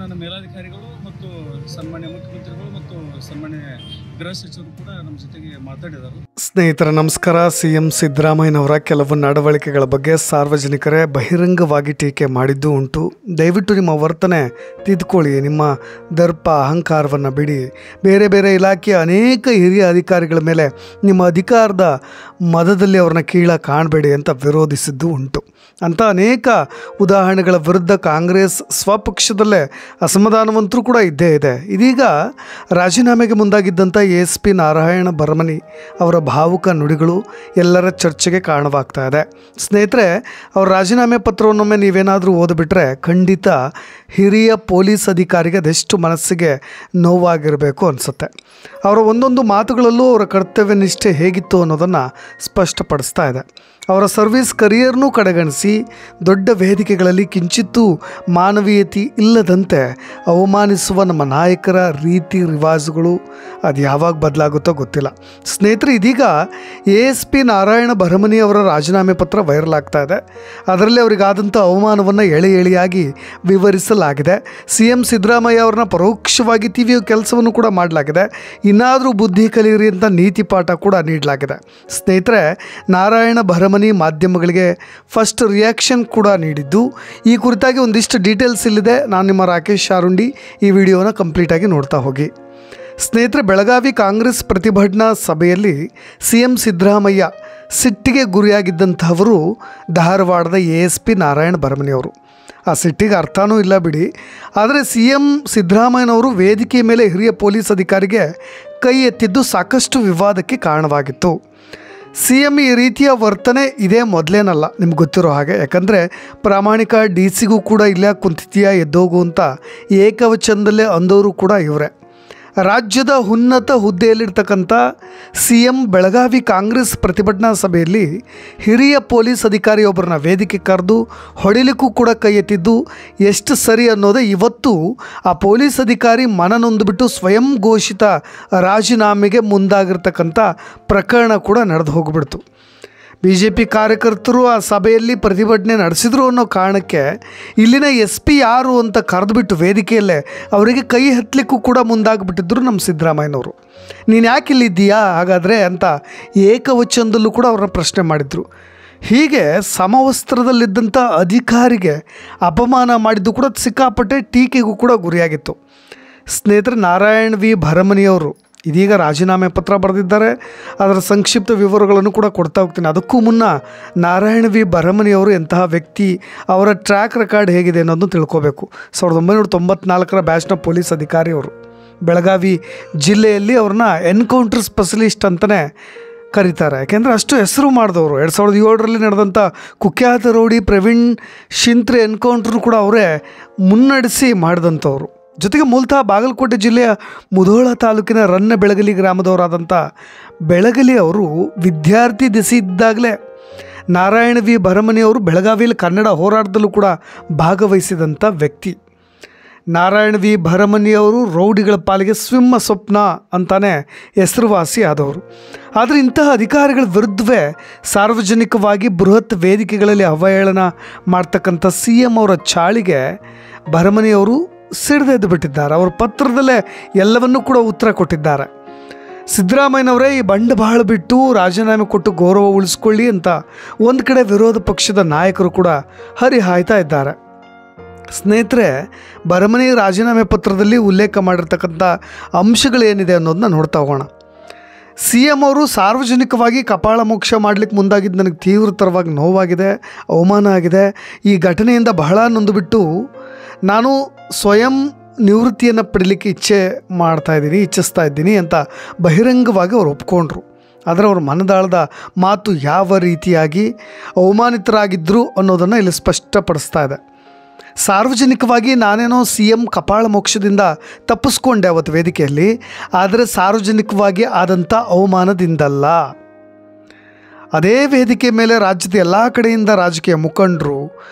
ನನ್ನ ಮೇಲಾಧಿಕಾರಿಗಳು ಮತ್ತು ಸನ್ಮಾನ್ಯ ಮುಖ್ಯಮಂತ್ರಿಗಳು ಮತ್ತು ಸನ್ಮಾನ್ಯ ಗೃಹ ಸಚಿವರು ಕೂಡ ನಮ್ಮ ಜೊತೆಗೆ ಮಾತಾಡಿದರು. ಸ್ನೇಹಿತರ ನಮಸ್ಕಾರ. CM ಸಿದ್ದರಾಮಯ್ಯನವರ ಕೆಲವು ನಡವಳಿಕೆಗಳ ಬಗ್ಗೆ ಸಾರ್ವಜನಿಕರೇ ಬಹಿರಂಗವಾಗಿ ಟೀಕೆ ಮಾಡಿದ್ದು ಉಂಟು. ದಯವಿಟ್ಟು ನಿಮ್ಮ ವರ್ತನೆ ತಿದ್ದುಕೊಳ್ಳಿ, ನಿಮ್ಮ ದರ್ಪ ಅಹಂಕಾರವನ್ನು ಬಿಡಿ. ಬೇರೆ ಬೇರೆ ಇಲಾಖೆಯ ಅನೇಕ ಹಿರಿಯ ಅಧಿಕಾರಿಗಳ ಮೇಲೆ ನಿಮ್ಮ ಅಧಿಕಾರದ ಮದದಲ್ಲಿ ಅವ್ರನ್ನ ಕೀಳ ಕಾಣಬೇಡಿ ಅಂತ ವಿರೋಧಿಸಿದ್ದು ಉಂಟು. ಅಂಥ ಅನೇಕ ಉದಾಹರಣೆಗಳ ವಿರುದ್ಧ ಕಾಂಗ್ರೆಸ್ ಸ್ವಪಕ್ಷದಲ್ಲೇ ಅಸಮಾಧಾನವಂತರೂ ಕೂಡ ಇದ್ದೇ ಇದೆ. ಇದೀಗ ರಾಜೀನಾಮೆಗೆ ಮುಂದಾಗಿದ್ದಂಥ ASP ನಾರಾಯಣ ಭರಮನಿ ಅವರ ಭಾವುಕ ನುಡಿಗಳು ಎಲ್ಲರ ಚರ್ಚೆಗೆ ಕಾರಣವಾಗ್ತಾ ಇದೆ. ಸ್ನೇಹಿತರೆ, ಅವರ ರಾಜೀನಾಮೆ ಪತ್ರವನ್ನೊಮ್ಮೆ ನೀವೇನಾದರೂ ಓದಿಬಿಟ್ರೆ ಖಂಡಿತ ಹಿರಿಯ ಪೊಲೀಸ್ ಅಧಿಕಾರಿಗೆ ಅದೆಷ್ಟು ಮನಸ್ಸಿಗೆ ನೋವಾಗಿರಬೇಕು ಅನಿಸುತ್ತೆ. ಅವರ ಒಂದೊಂದು ಮಾತುಗಳಲ್ಲೂ ಅವರ ಕರ್ತವ್ಯ ನಿಷ್ಠೆ ಹೇಗಿತ್ತು ಅನ್ನೋದನ್ನು ಸ್ಪಷ್ಟಪಡಿಸ್ತಾ ಇದೆ. ಅವರ ಸರ್ವಿಸ್ ಕರಿಯರ್ನೂ ಕಡೆಗಣಿಸಿ ದೊಡ್ಡ ವೇದಿಕೆಗಳಲ್ಲಿ ಕಿಂಚಿತ್ತೂ ಮಾನವೀಯತೆ ಇಲ್ಲದಂತೆ ಅವಮಾನಿಸುವ ನಮ್ಮ ನಾಯಕರ ರೀತಿ ರಿವಾಜುಗಳು ಅದು ಯಾವಾಗ ಬದಲಾಗುತ್ತೋ ಗೊತ್ತಿಲ್ಲ. ಸ್ನೇಹಿತರೆ, ಇದೀಗ ASP ನಾರಾಯಣ ಭರಮನಿ ಅವರ ರಾಜೀನಾಮೆ ಪತ್ರ ವೈರಲ್ ಆಗ್ತಾ ಇದೆ. ಅದರಲ್ಲಿ ಅವರಿಗಾದಂಥ ಅವಮಾನವನ್ನು ಎಳೆ ಎಳೆಯಾಗಿ ವಿವರಿಸಲಾಗಿದೆ. CM ಸಿದ್ದರಾಮಯ್ಯ ಅವ್ರನ್ನ ಪರೋಕ್ಷವಾಗಿ ತಿವಿಯೋ ಕೆಲಸವನ್ನು ಕೂಡ ಮಾಡಲಾಗಿದೆ. ಇನ್ನಾದರೂ ಬುದ್ಧಿ ಕಲಿಯಿರಿ ಅಂತ ನೀತಿ ಪಾಠ ಕೂಡ ನೀಡಲಾಗಿದೆ. ಸ್ನೇಹಿತರೆ, ನಾರಾಯಣ ಭರಮನಿ ಮಾಧ್ಯಮಗಳಿಗೆ ಫಸ್ಟ್ ರಿಯಾಕ್ಷನ್ ಕೂಡ ನೀಡಿದ್ದು. ಈ ಕುರಿತಾಗಿ ಒಂದಿಷ್ಟು ಡೀಟೇಲ್ಸ್ ಇಲ್ಲಿದೆ. ನಾನು ನಿಮ್ಮ ರಾಕೇಶ್ ಶಾರುಂಡಿ. ಈ ವಿಡಿಯೋನ ಕಂಪ್ಲೀಟಾಗಿ ನೋಡ್ತಾ ಹೋಗಿ. ಸ್ನೇಹಿತರೆ, ಬೆಳಗಾವಿ ಕಾಂಗ್ರೆಸ್ ಪ್ರತಿಭಟನಾ ಸಭೆಯಲ್ಲಿ CM ಸಿದ್ದರಾಮಯ್ಯ ಸಿಟ್ಟಿಗೆ ಗುರಿಯಾಗಿದ್ದಂಥವರು ಧಾರವಾಡದ ASP ನಾರಾಯಣ ಭರಮನಿ ಅವರು. ಆ ಸಿಟ್ಟಿಗೆ ಅರ್ಥನೂ ಇಲ್ಲ ಬಿಡಿ. ಆದರೆ CM ಸಿದ್ದರಾಮಯ್ಯನವರು ವೇದಿಕೆ ಮೇಲೆ ಹಿರಿಯ ಪೊಲೀಸ್ ಅಧಿಕಾರಿಗೆ ಕೈ ಎತ್ತಿದ್ದು ಸಾಕಷ್ಟು ವಿವಾದಕ್ಕೆ ಕಾರಣವಾಗಿತ್ತು. CM ಈ ರೀತಿಯ ವರ್ತನೆ ಇದೇ ಮೊದಲೇನಲ್ಲ, ನಿಮ್ಗೆ ಗೊತ್ತಿರೋ ಹಾಗೆ. ಯಾಕಂದರೆ ಪ್ರಾಮಾಣಿಕ DC ಕೂಡ ಇಲ್ಲ ಕುಂತಿದೆಯಾ ಎದ್ದೋಗು ಅಂತ ಏಕವಚನದಲ್ಲೇ ಅಂದವರು ಕೂಡ ಇವರೇ. ರಾಜ್ಯದ ಉನ್ನತ ಹುದ್ದೆಯಲ್ಲಿರ್ತಕ್ಕಂಥ CM ಬೆಳಗಾವಿ ಕಾಂಗ್ರೆಸ್ ಪ್ರತಿಭಟನಾ ಸಭೆಯಲ್ಲಿ ಹಿರಿಯ ಪೊಲೀಸ್ ಅಧಿಕಾರಿಯೊಬ್ಬರನ್ನ ವೇದಿಕೆ ಕರೆದು ಹೊಡಿಲಿಕ್ಕೂ ಕೂಡ ಕೈ ಎತ್ತಿದ್ದು ಎಷ್ಟು ಸರಿ ಅನ್ನೋದೇ ಇವತ್ತು ಆ ಪೊಲೀಸ್ ಅಧಿಕಾರಿ ಮನನೊಂದುಬಿಟ್ಟು ಸ್ವಯಂ ಘೋಷಿತ ರಾಜೀನಾಮೆಗೆ ಮುಂದಾಗಿರ್ತಕ್ಕಂಥ ಪ್ರಕರಣ ಕೂಡ ನಡೆದು ಹೋಗ್ಬಿಡ್ತು. BJP ಕಾರ್ಯಕರ್ತರು ಆ ಸಭೆಯಲ್ಲಿ ಪ್ರತಿಭಟನೆ ನಡೆಸಿದ್ರು ಅನ್ನೋ ಕಾರಣಕ್ಕೆ ಇಲ್ಲಿನ SP ಯಾರು ಅಂತ ಕರೆದುಬಿಟ್ಟು ವೇದಿಕೆಯಲ್ಲೇ ಅವರಿಗೆ ಕೈ ಹತ್ತಲಿಕ್ಕೂ ಕೂಡ ಮುಂದಾಗಿಬಿಟ್ಟಿದ್ರು ನಮ್ಮ ಸಿದ್ದರಾಮಯ್ಯನವರು. ನೀನು ಯಾಕೆ ಇಲ್ಲಿದ್ದೀಯಾ ಹಾಗಾದರೆ ಅಂತ ಏಕವಚನದಲ್ಲೂ ಕೂಡ ಅವ್ರನ್ನ ಪ್ರಶ್ನೆ ಮಾಡಿದರು. ಹೀಗೆ ಸಮವಸ್ತ್ರದಲ್ಲಿದ್ದಂಥ ಅಧಿಕಾರಿಗೆ ಅಪಮಾನ ಮಾಡಿದ್ದು ಕೂಡ ಸಿಕ್ಕಾಪಟ್ಟೆ ಟೀಕೆಗೂ ಕೂಡ ಗುರಿಯಾಗಿತ್ತು. ಸ್ನೇಹಿತರೆ, ನಾರಾಯಣ್ V ಭರಮನಿಯವರು ಇದೀಗ ರಾಜೀನಾಮೆ ಪತ್ರ ಬರೆದಿದ್ದಾರೆ. ಅದರ ಸಂಕ್ಷಿಪ್ತ ವಿವರಗಳನ್ನು ಕೂಡ ಕೊಡ್ತಾ ಹೋಗ್ತೀನಿ. ಅದಕ್ಕೂ ಮುನ್ನ ನಾರಾಯಣ್ V ಭರಮನಿಯವರು ಎಂತಹ ವ್ಯಕ್ತಿ, ಅವರ ಟ್ರ್ಯಾಕ್ ರೆಕಾರ್ಡ್ ಹೇಗಿದೆ ಅನ್ನೋದನ್ನು ತಿಳ್ಕೋಬೇಕು. 1994ರ ಬ್ಯಾಚ್ನ ಪೊಲೀಸ್ ಅಧಿಕಾರಿ ಅವರು. ಬೆಳಗಾವಿ ಜಿಲ್ಲೆಯಲ್ಲಿ ಅವ್ರನ್ನ ಎನ್ಕೌಂಟರ್ ಸ್ಪೆಷಲಿಸ್ಟ್ ಅಂತಲೇ ಕರೀತಾರೆ. ಯಾಕೆಂದರೆ ಅಷ್ಟು ಹೆಸರು ಮಾಡಿದವರು. 2007ರಲ್ಲಿ ನಡೆದಂಥ ಕುಖ್ಯಾತ ರೌಡಿ ಪ್ರವೀಣ್ ಶಿಂತ್ರೆ ಎನ್ಕೌಂಟ್ರು ಕೂಡ ಅವರೇ ಮುನ್ನಡೆಸಿ ಮಾಡಿದಂಥವ್ರು. ಜೊತೆಗೆ ಮೂಲತಃ ಬಾಗಲಕೋಟೆ ಜಿಲ್ಲೆಯ ಮುಧೋಳ ತಾಲೂಕಿನ ರನ್ನಬೆಳಗಲಿ ಗ್ರಾಮದವರಾದಂಥ ಬೆಳಗಲಿ ಅವರು ವಿದ್ಯಾರ್ಥಿ ದೆಸೆ ಇದ್ದಾಗಲೇ ನಾರಾಯಣ V ಭರಮನಿಯವರು ಬೆಳಗಾವಿಯಲ್ಲಿ ಕನ್ನಡ ಹೋರಾಟದಲ್ಲೂ ಕೂಡ ಭಾಗವಹಿಸಿದಂಥ ವ್ಯಕ್ತಿ. ನಾರಾಯಣ V ಭರಮನಿಯವರು ರೌಡಿಗಳ ಪಾಲಿಗೆ ಸಿಂಹ ಸ್ವಪ್ನ ಅಂತಾನೆ ಹೆಸರುವಾಸಿ ಆದವರು. ಆದರೆ ಇಂತಹ ಅಧಿಕಾರಿಗಳ ವಿರುದ್ಧವೇ ಸಾರ್ವಜನಿಕವಾಗಿ ಬೃಹತ್ ವೇದಿಕೆಗಳಲ್ಲಿ ಅವಹೇಳನ ಮಾಡ್ತಕ್ಕಂಥ CM ಅವರ ಚಾಳಿಗೆ ಭರಮನಿಯವರು ಸಿಡಿದೆದ್ದು ಬಿಟ್ಟಿದ್ದಾರೆ. ಅವರ ಪತ್ರದಲ್ಲೇ ಎಲ್ಲವನ್ನೂ ಕೂಡ ಉತ್ತರ ಕೊಟ್ಟಿದ್ದಾರೆ. ಸಿದ್ದರಾಮಯ್ಯನವರೇ ಈ ಬಂಡವಾಳ ಬಿಟ್ಟು ರಾಜೀನಾಮೆ ಕೊಟ್ಟು ಗೌರವ ಉಳಿಸ್ಕೊಳ್ಳಿ ಅಂತ ಒಂದು ಕಡೆ ವಿರೋಧ ಪಕ್ಷದ ನಾಯಕರು ಕೂಡ ಹರಿಹಾಯ್ತಾ ಇದ್ದಾರೆ. ಸ್ನೇಹಿತರೆ, ಭರಮನಿ ರಾಜೀನಾಮೆ ಪತ್ರದಲ್ಲಿ ಉಲ್ಲೇಖ ಮಾಡಿರ್ತಕ್ಕಂಥ ಅಂಶಗಳೇನಿದೆ ಅನ್ನೋದನ್ನ ನೋಡ್ತಾ ಹೋಗೋಣ. CM ಅವರು ಸಾರ್ವಜನಿಕವಾಗಿ ಕಪಾಳ ಮೋಕ್ಷ ಮಾಡಲಿಕ್ಕೆ ಮುಂದಾಗಿದ್ದು ನನಗೆ ತೀವ್ರತರವಾಗಿ ನೋವಾಗಿದೆ, ಅವಮಾನ ಆಗಿದೆ. ಈ ಘಟನೆಯಿಂದ ಬಹಳ ನೊಂದುಬಿಟ್ಟು ನಾನು ಸ್ವಯಂ ನಿವೃತ್ತಿಯನ್ನು ಪಡೀಲಿಕ್ಕೆ ಇಚ್ಛಿಸ್ತಾ ಇದ್ದೀನಿ ಅಂತ ಬಹಿರಂಗವಾಗಿ ಅವರು ಒಪ್ಕೊಂಡ್ರು. ಆದರೆ ಅವ್ರ ಮನದಾಳದ ಮಾತು ಯಾವ ರೀತಿಯಾಗಿ ಅವಮಾನಿತರಾಗಿದ್ದರು ಅನ್ನೋದನ್ನು ಇಲ್ಲಿ ಸ್ಪಷ್ಟಪಡಿಸ್ತಾ ಇದೆ. ಸಾರ್ವಜನಿಕವಾಗಿ ನಾನೇನೋ CM ಕಪಾಳ ಮೋಕ್ಷದಿಂದ ತಪ್ಪಿಸ್ಕೊಂಡೆ ಅವತ್ತು ವೇದಿಕೆಯಲ್ಲಿ, ಆದರೆ ಸಾರ್ವಜನಿಕವಾಗಿ ಆದಂಥ ಅವಮಾನದಿಂದಲ್ಲ. ಅದೇ ವೇದಿಕೆ ಮೇಲೆ ರಾಜ್ಯದ ಎಲ್ಲ ಕಡೆಯಿಂದ ರಾಜಕೀಯ ಮುಖಂಡರು,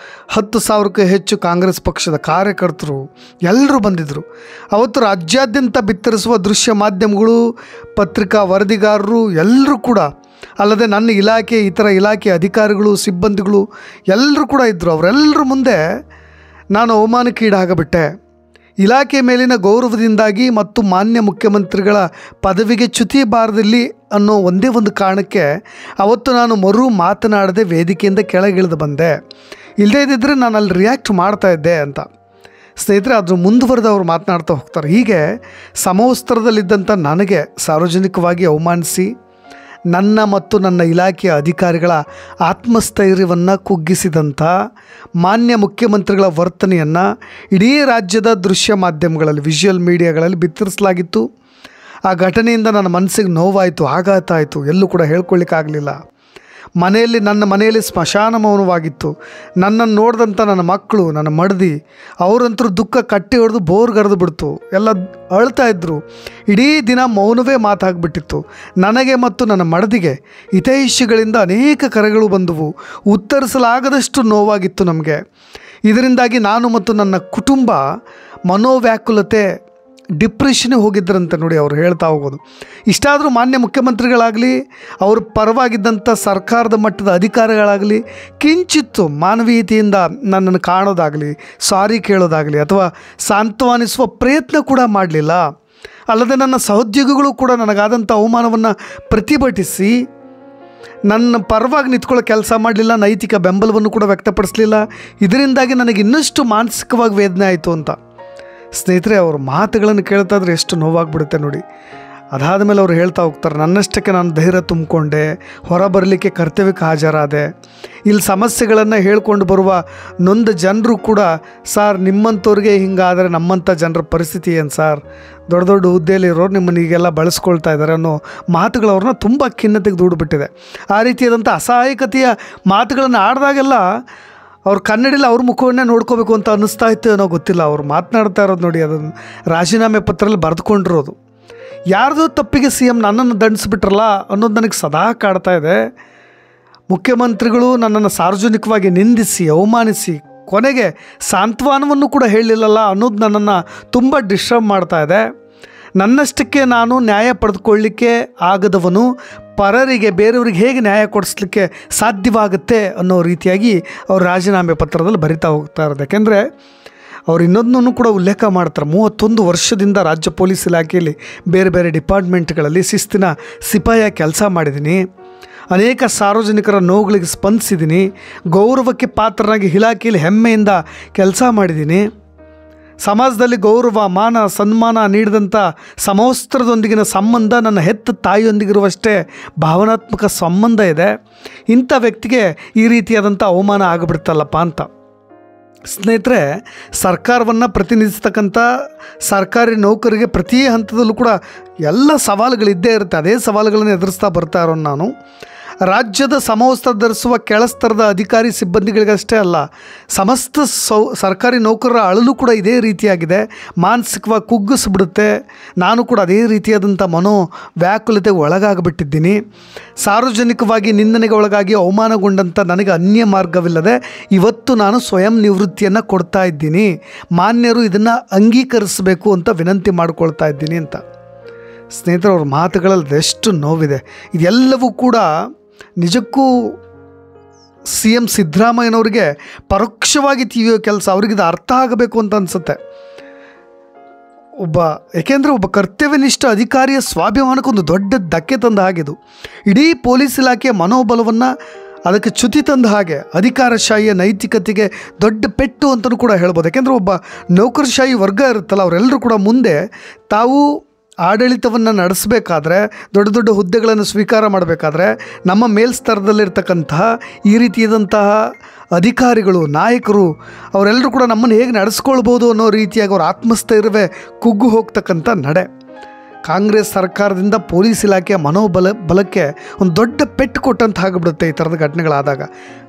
10,000ಕ್ಕೂ ಹೆಚ್ಚು ಕಾಂಗ್ರೆಸ್ ಪಕ್ಷದ ಕಾರ್ಯಕರ್ತರು ಎಲ್ಲರೂ ಬಂದಿದ್ದರು. ಅವತ್ತು ರಾಜ್ಯಾದ್ಯಂತ ಬಿತ್ತರಿಸುವ ದೃಶ್ಯ ಮಾಧ್ಯಮಗಳು, ಪತ್ರಿಕಾ ವರದಿಗಾರರು ಎಲ್ಲರೂ ಕೂಡ, ಅಲ್ಲದೆ ನನ್ನ ಇಲಾಖೆ, ಇತರ ಇಲಾಖೆ ಅಧಿಕಾರಿಗಳು, ಸಿಬ್ಬಂದಿಗಳು ಎಲ್ಲರೂ ಕೂಡ ಇದ್ದರು. ಅವರೆಲ್ಲರ ಮುಂದೆ ನಾನು ಅವಮಾನಕ್ಕೀಡಾಗಬಿಟ್ಟೆ. ಇಲಾಖೆ ಮೇಲಿನ ಗೌರವದಿಂದಾಗಿ ಮತ್ತು ಮಾನ್ಯ ಮುಖ್ಯಮಂತ್ರಿಗಳ ಪದವಿಗೆ ಚ್ಯುತಿ ಬಾರದಿರಲಿ ಅನ್ನೋ ಒಂದೇ ಒಂದು ಕಾರಣಕ್ಕೆ ಅವತ್ತು ನಾನು ಮಾತನಾಡದೆ ವೇದಿಕೆಯಿಂದ ಕೆಳಗಿಳಿದು ಬಂದೆ. ಇಲ್ಲದೇ ಇದ್ದಿದ್ದರೆ ನಾನು ಅಲ್ಲಿ ರಿಯಾಕ್ಟ್ ಮಾಡ್ತಾ ಇದ್ದೆ ಅಂತ. ಸ್ನೇಹಿತರೆ, ಅದ್ರ ಮುಂದುವರೆದು ಅವರು ಮಾತನಾಡ್ತಾ ಹೋಗ್ತಾರೆ. ಹೀಗೆ ಸಮವಸ್ತ್ರದಲ್ಲಿದ್ದಂಥ ನನಗೆ ಸಾರ್ವಜನಿಕವಾಗಿ ಅವಮಾನಿಸಿ ನನ್ನ ಮತ್ತು ನನ್ನ ಇಲಾಖೆಯ ಅಧಿಕಾರಿಗಳ ಆತ್ಮಸ್ಥೈರ್ಯವನ್ನು ಕುಗ್ಗಿಸಿದಂಥ ಮಾನ್ಯ ಮುಖ್ಯಮಂತ್ರಿಗಳ ವರ್ತನೆಯನ್ನು ಇಡೀ ರಾಜ್ಯದ ದೃಶ್ಯ ಮಾಧ್ಯಮಗಳಲ್ಲಿ, ವಿಷುವಲ್ ಮೀಡಿಯಾಗಳಲ್ಲಿ ಬಿತ್ತರಿಸಲಾಗಿತ್ತು. ಆ ಘಟನೆಯಿಂದ ನನ್ನ ಮನಸ್ಸಿಗೆ ನೋವಾಯಿತು, ಆಘಾತ ಆಯಿತು, ಎಲ್ಲೂ ಕೂಡ ಹೇಳ್ಕೊಳ್ಳಿಕ್ಕಾಗಲಿಲ್ಲ. ನನ್ನ ಮನೆಯಲ್ಲಿ ಸ್ಮಶಾನ ಮೌನವಾಗಿತ್ತು. ನನ್ನನ್ನು ನೋಡಿದಂಥ ನನ್ನ ಮಕ್ಕಳು, ನನ್ನ ಮಡದಿ, ಅವರಂತರೂ ದುಃಖ ಕಟ್ಟಿ ಹೊಡೆದು ಬೋರ್ಗರೆದು ಬಿಡ್ತು. ಎಲ್ಲ ಅಳ್ತಾ ಇದ್ದರು. ಇಡೀ ದಿನ ಮೌನವೇ ಮಾತಾಗ್ಬಿಟ್ಟಿತ್ತು. ನನಗೆ ಮತ್ತು ನನ್ನ ಮಡದಿಗೆ ಹಿತೈಷಿಗಳಿಂದ ಅನೇಕ ಕರೆಗಳು ಬಂದವು. ಉತ್ತರಿಸಲಾಗದಷ್ಟು ನೋವಾಗಿತ್ತು ನಮಗೆ. ಇದರಿಂದಾಗಿ ನಾನು ಮತ್ತು ನನ್ನ ಕುಟುಂಬ ಮನೋವ್ಯಾಕುಲತೆ, ಡಿಪ್ರೆಷನ್ಗೆ ಹೋಗಿದ್ದರಂತೆ. ನೋಡಿ, ಅವ್ರು ಹೇಳ್ತಾ ಹೋಗೋದು. ಇಷ್ಟಾದರೂ ಮಾನ್ಯ ಮುಖ್ಯಮಂತ್ರಿಗಳಾಗಲಿ, ಅವ್ರ ಪರವಾಗಿದ್ದಂಥ ಸರ್ಕಾರದ ಮಟ್ಟದ ಅಧಿಕಾರಿಗಳಾಗಲಿ ಕಿಂಚಿತ್ತು ಮಾನವೀಯತೆಯಿಂದ ನನ್ನನ್ನು ಕಾಣೋದಾಗಲಿ, ಸಾರಿ ಕೇಳೋದಾಗಲಿ ಅಥವಾ ಸಾಂತ್ವನಿಸುವ ಪ್ರಯತ್ನ ಕೂಡ ಮಾಡಲಿಲ್ಲ. ಅಲ್ಲದೆ ನನ್ನ ಸಹೋದ್ಯೋಗಿಗಳು ಕೂಡ ನನಗಾದಂಥ ಅವಮಾನವನ್ನು ಪ್ರತಿಭಟಿಸಿ ನನ್ನ ಪರವಾಗಿ ನಿಂತ್ಕೊಳ್ಳೋ ಕೆಲಸ ಮಾಡಲಿಲ್ಲ, ನೈತಿಕ ಬೆಂಬಲವನ್ನು ಕೂಡ ವ್ಯಕ್ತಪಡಿಸಲಿಲ್ಲ. ಇದರಿಂದಾಗಿ ನನಗೆ ಇನ್ನಷ್ಟು ಮಾನಸಿಕವಾಗಿ ವೇದನೆ ಆಯಿತು ಅಂತ. ಸ್ನೇಹಿತರೆ, ಅವ್ರ ಮಾತುಗಳನ್ನು ಕೇಳ್ತಾ ಇದ್ರೆ ಎಷ್ಟು ನೋವಾಗ್ಬಿಡುತ್ತೆ ನೋಡಿ. ಅದಾದ ಮೇಲೆ ಅವ್ರು ಹೇಳ್ತಾ ಹೋಗ್ತಾರೆ, ನನ್ನಷ್ಟಕ್ಕೆ ನಾನು ಧೈರ್ಯ ತುಂಬಿಕೊಂಡೆ, ಹೊರ ಬರಲಿಕ್ಕೆ ಕರ್ತವ್ಯಕ್ಕೆ ಹಾಜರಾದೆ. ಇಲ್ಲಿ ಸಮಸ್ಯೆಗಳನ್ನು ಹೇಳ್ಕೊಂಡು ಬರುವ ನೊಂದ ಜನರು ಕೂಡ, ಸಾರ್ ನಿಮ್ಮಂಥವ್ರಿಗೆ ಹಿಂಗಾದರೆ ನಮ್ಮಂಥ ಜನರ ಪರಿಸ್ಥಿತಿ ಏನು ಸಾರ್, ದೊಡ್ಡ ದೊಡ್ಡ ಹುದ್ದೆಯಲ್ಲಿರೋರು ನಿಮ್ಮನ್ನು ಈಗೆಲ್ಲ ಬಳಸ್ಕೊಳ್ತಾ ಇದ್ದಾರೆ ಅನ್ನೋ ಮಾತುಗಳು ಅವ್ರನ್ನ ತುಂಬ ಖಿನ್ನತೆಗೆ ದೂಡಿಬಿಟ್ಟಿದೆ. ಆ ರೀತಿಯಾದಂಥ ಅಸಹಾಯಕತೆಯ ಮಾತುಗಳನ್ನು ಆಡಿದಾಗೆಲ್ಲ ಅವ್ರು ಕನ್ನಡಿಯಲ್ಲಿ ಅವ್ರ ಮುಖವನ್ನೇ ನೋಡ್ಕೋಬೇಕು ಅಂತ ಅನ್ನಿಸ್ತಾ ಇತ್ತು ಏನೋ ಗೊತ್ತಿಲ್ಲ. ಅವ್ರು ಮಾತನಾಡ್ತಾ ಇರೋದು ನೋಡಿ, ಅದನ್ನು ರಾಜೀನಾಮೆ ಪತ್ರದಲ್ಲಿ ಬರೆದುಕೊಂಡಿರೋದು. ಯಾರ್ದೋ ತಪ್ಪಿಗೆ ಸಿ ಎಂ ನನ್ನನ್ನು ದಂಡಿಸ್ಬಿಟ್ರಲ್ಲ ಅನ್ನೋದು ನನಗೆ ಸದಾ ಕಾಡ್ತಾ ಇದೆ. ಮುಖ್ಯಮಂತ್ರಿಗಳು ನನ್ನನ್ನು ಸಾರ್ವಜನಿಕವಾಗಿ ನಿಂದಿಸಿ, ಅವಮಾನಿಸಿ, ಕೊನೆಗೆ ಸಾಂತ್ವನವನ್ನು ಕೂಡ ಹೇಳಲಿಲ್ಲಲ್ಲ ಅನ್ನೋದು ನನ್ನನ್ನು ತುಂಬ ಡಿಸ್ಟರ್ಬ್ ಮಾಡ್ತಾ ಇದೆ. ನನ್ನಷ್ಟಕ್ಕೆ ನಾನು ನ್ಯಾಯ ಪಡೆದುಕೊಳ್ಳಲಿಕ್ಕೆ ಆಗದವನು ಪರರಿಗೆ, ಬೇರೆಯವ್ರಿಗೆ ಹೇಗೆ ನ್ಯಾಯ ಕೊಡಿಸ್ಲಿಕ್ಕೆ ಸಾಧ್ಯವಾಗುತ್ತೆ ಅನ್ನೋ ರೀತಿಯಾಗಿ ಅವ್ರು ರಾಜೀನಾಮೆ ಪತ್ರದಲ್ಲಿ ಬರಿತಾ ಹೋಗ್ತಾ ಇರೋದು. ಯಾಕೆಂದರೆ ಅವ್ರು ಇನ್ನೊಂದನ್ನು ಕೂಡ ಉಲ್ಲೇಖ ಮಾಡ್ತಾರೆ. 31 ವರ್ಷದಿಂದ ರಾಜ್ಯ ಪೊಲೀಸ್ ಇಲಾಖೆಯಲ್ಲಿ ಬೇರೆ ಬೇರೆ ಡಿಪಾರ್ಟ್ಮೆಂಟ್ಗಳಲ್ಲಿ ಶಿಸ್ತಿನ ಸಿಪಾಯಿಯಾಗಿ ಕೆಲಸ ಮಾಡಿದ್ದೀನಿ. ಅನೇಕ ಸಾರ್ವಜನಿಕರ ನೋವುಗಳಿಗೆ ಸ್ಪಂದಿಸಿದ್ದೀನಿ. ಗೌರವಕ್ಕೆ ಪಾತ್ರನಾಗಿ ಇಲಾಖೆಯಲ್ಲಿ ಹೆಮ್ಮೆಯಿಂದ ಕೆಲಸ ಮಾಡಿದ್ದೀನಿ. ಸಮಾಜದಲ್ಲಿ ಗೌರವ, ಮಾನ, ಸನ್ಮಾನ ನೀಡಿದಂಥ ಸಮವಸ್ತ್ರದೊಂದಿಗಿನ ಸಂಬಂಧ ನನ್ನ ಹೆತ್ತ ತಾಯಿಯೊಂದಿಗಿರುವಷ್ಟೇ ಭಾವನಾತ್ಮಕ ಸಂಬಂಧ ಇದೆ. ಇಂಥ ವ್ಯಕ್ತಿಗೆ ಈ ರೀತಿಯಾದಂಥ ಅವಮಾನ ಆಗಿಬಿಡ್ತಲ್ಲಪ್ಪ ಅಂತ. ಸ್ನೇಹಿತರೆ, ಸರ್ಕಾರವನ್ನು ಪ್ರತಿನಿಧಿಸ್ತಕ್ಕಂಥ ಸರ್ಕಾರಿ ನೌಕರಿಗೆ ಪ್ರತಿ ಹಂತದಲ್ಲೂ ಕೂಡ ಎಲ್ಲ ಸವಾಲುಗಳಿದ್ದೇ ಇರುತ್ತೆ. ಅದೇ ಸವಾಲುಗಳನ್ನು ಎದುರಿಸ್ತಾ ಬರ್ತಾ ಇರೋನು ನಾನು. ರಾಜ್ಯದ ಸಮವಸ್ತ್ರ ಧರಿಸುವ ಕೆಳಸ್ತರದ ಅಧಿಕಾರಿ ಸಿಬ್ಬಂದಿಗಳಿಗಷ್ಟೇ ಅಲ್ಲ, ಸಮಸ್ತ ಸರ್ಕಾರಿ ನೌಕರರ ಅಳಲು ಕೂಡ ಇದೇ ರೀತಿಯಾಗಿದೆ. ಮಾನಸಿಕವಾಗಿ ಕುಗ್ಗಿಸ್ಬಿಡುತ್ತೆ. ನಾನು ಕೂಡ ಅದೇ ರೀತಿಯಾದಂಥ ವ್ಯಾಕುಲತೆಗೆ ಒಳಗಾಗಿಬಿಟ್ಟಿದ್ದೀನಿ. ಸಾರ್ವಜನಿಕವಾಗಿ ನಿಂದನೆಗೆ ಒಳಗಾಗಿ ಅವಮಾನಗೊಂಡಂಥ ನನಗೆ ಅನ್ಯ ಮಾರ್ಗವಿಲ್ಲದೆ ಇವತ್ತು ನಾನು ಸ್ವಯಂ ನಿವೃತ್ತಿಯನ್ನು ಕೊಡ್ತಾ ಇದ್ದೀನಿ. ಮಾನ್ಯರು ಇದನ್ನು ಅಂಗೀಕರಿಸಬೇಕು ಅಂತ ವಿನಂತಿ ಮಾಡ್ಕೊಳ್ತಾ ಇದ್ದೀನಿ ಅಂತ. ಸ್ನೇಹಿತರು, ಅವ್ರ ಮಾತುಗಳಲ್ಲಿ ಎಷ್ಟು ನೋವಿದೆ. ಇದೆಲ್ಲವೂ ಕೂಡ ನಿಜಕ್ಕೂ ಸಿ ಎಂ ಸಿದ್ದರಾಮಯ್ಯನವ್ರಿಗೆ ಪರೋಕ್ಷವಾಗಿ ತಿವಿಯೋ ಕೆಲಸ. ಅವ್ರಿಗಿದು ಅರ್ಥ ಆಗಬೇಕು ಅಂತ ಅನಿಸುತ್ತೆ. ಏಕೆಂದರೆ ಒಬ್ಬ ಕರ್ತವ್ಯನಿಷ್ಠ ಅಧಿಕಾರಿಯ ಸ್ವಾಭಿಮಾನಕ್ಕೊಂದು ದೊಡ್ಡ ಧಕ್ಕೆ ತಂದ ಹಾಗಿದು. ಇಡೀ ಪೊಲೀಸ್ ಇಲಾಖೆಯ ಮನೋಬಲವನ್ನು ಅದಕ್ಕೆ ಚ್ಯುತಿ ತಂದ ಹಾಗೆ, ಅಧಿಕಾರಶಾಹಿಯ ನೈತಿಕತೆಗೆ ದೊಡ್ಡ ಪೆಟ್ಟು ಅಂತಲೂ ಕೂಡ ಹೇಳ್ಬೋದು. ಯಾಕೆಂದರೆ ಒಬ್ಬ ನೌಕರಶಾಹಿ ವರ್ಗ ಇರುತ್ತಲ್ಲ, ಅವರೆಲ್ಲರೂ ಕೂಡ ಮುಂದೆ ತಾವು ಆಡಳಿತವನ್ನು ನಡೆಸಬೇಕಾದ್ರೆ, ದೊಡ್ಡ ದೊಡ್ಡ ಹುದ್ದೆಗಳನ್ನು ಸ್ವೀಕಾರ ಮಾಡಬೇಕಾದ್ರೆ ನಮ್ಮ ಮೇಲ್ಸ್ತರದಲ್ಲಿರ್ತಕ್ಕಂತಹ ಈ ರೀತಿಯಾದಂತಹ ಅಧಿಕಾರಿಗಳು, ನಾಯಕರು ಅವರೆಲ್ಲರೂ ಕೂಡ ನಮ್ಮನ್ನು ಹೇಗೆ ನಡೆಸ್ಕೊಳ್ಬೋದು ಅನ್ನೋ ರೀತಿಯಾಗಿ ಅವ್ರ ಆತ್ಮಸ್ಥೈರ್ಯವೇ ಕುಗ್ಗು ಹೋಗ್ತಕ್ಕಂಥ ನಡೆ. ಕಾಂಗ್ರೆಸ್ ಸರ್ಕಾರದಿಂದ ಪೊಲೀಸ್ ಇಲಾಖೆಯ ಬಲಕ್ಕೆ ಒಂದು ದೊಡ್ಡ ಪೆಟ್ಟು ಕೊಟ್ಟಂತ ಆಗಿಬಿಡುತ್ತೆ ಈ ಥರದ ಘಟನೆಗಳಾದಾಗ.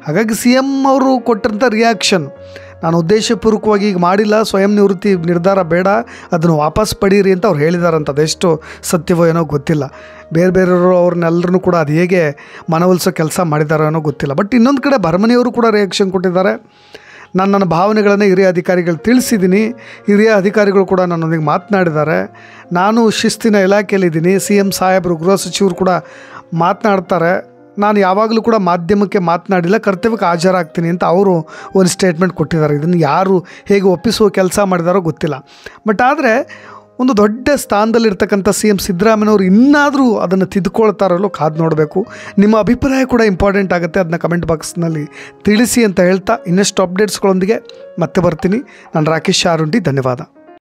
ಹಾಗಾಗಿ ಸಿ ಎಂ ಅವರು ಕೊಟ್ಟಂಥ ರಿಯಾಕ್ಷನ್, ನಾನು ಉದ್ದೇಶಪೂರ್ವಕವಾಗಿ ಈಗ ಮಾಡಿಲ್ಲ, ಸ್ವಯಂ ನಿವೃತ್ತಿ ನಿರ್ಧಾರ ಬೇಡ, ಅದನ್ನು ವಾಪಸ್ ಪಡೀರಿ ಅಂತ ಅವ್ರು ಹೇಳಿದಾರಂತ. ಅದೆಷ್ಟು ಸತ್ಯವೋ ಏನೋ ಗೊತ್ತಿಲ್ಲ. ಬೇರೆಯವರು ಅವ್ರನ್ನೆಲ್ಲರೂ ಕೂಡ ಅದು ಹೇಗೆ ಮನವೊಲಿಸೋ ಕೆಲಸ ಮಾಡಿದಾರೋ ಏನೋ ಗೊತ್ತಿಲ್ಲ. ಬಟ್ ಇನ್ನೊಂದು ಕಡೆ ಭರಮನಿಯವರು ಕೂಡ ರಿಯಾಕ್ಷನ್ ಕೊಟ್ಟಿದ್ದಾರೆ. ನನ್ನ ಭಾವನೆಗಳನ್ನು ಹಿರಿಯ ಅಧಿಕಾರಿಗಳು ತಿಳಿಸಿದ್ದೀನಿ. ಹಿರಿಯ ಅಧಿಕಾರಿಗಳು ಕೂಡ ನನ್ನೊಂದಿಗೆ ಮಾತನಾಡಿದ್ದಾರೆ. ನಾನು ಶಿಸ್ತಿನ ಇಲಾಖೆಯಲ್ಲಿದ್ದೀನಿ. ಸಿ ಎಂ ಸಾಹೇಬರು, ಗೃಹ ಸಚಿವರು ಕೂಡ ಮಾತನಾಡ್ತಾರೆ. ನಾನು ಯಾವಾಗಲೂ ಕೂಡ ಮಾಧ್ಯಮಕ್ಕೆ ಮಾತನಾಡಿಲ್ಲ, ಕರ್ತವ್ಯಕ್ಕೆ ಹಾಜರಾಗ್ತೀನಿ ಅಂತ ಅವರು ಒಂದು ಸ್ಟೇಟ್ಮೆಂಟ್ ಕೊಟ್ಟಿದ್ದಾರೆ. ಇದನ್ನು ಯಾರು ಹೇಗೆ ಒಪ್ಪಿಸುವ ಕೆಲಸ ಮಾಡಿದಾರೋ ಗೊತ್ತಿಲ್ಲ. ಬಟ್ ಆದರೆ ಒಂದು ದೊಡ್ಡ ಸ್ಥಾನದಲ್ಲಿರ್ತಕ್ಕಂಥ CM ಸಿದ್ದರಾಮಯ್ಯನವರು ಇನ್ನಾದರೂ ಅದನ್ನು ತಿದ್ದುಕೊಳ್ತಾರಲ್ಲೋ ಕಾದು ನೋಡಬೇಕು. ನಿಮ್ಮ ಅಭಿಪ್ರಾಯ ಕೂಡ ಇಂಪಾರ್ಟೆಂಟ್ ಆಗುತ್ತೆ, ಅದನ್ನ ಕಮೆಂಟ್ ಬಾಕ್ಸ್ನಲ್ಲಿ ತಿಳಿಸಿ ಅಂತ ಹೇಳ್ತಾ ಇನ್ನಷ್ಟು ಅಪ್ಡೇಟ್ಸ್ಗಳೊಂದಿಗೆ ಮತ್ತೆ ಬರ್ತೀನಿ. ನಾನು ರಾಕೇಶ್ ಆರುಂಡಿ, ಧನ್ಯವಾದ.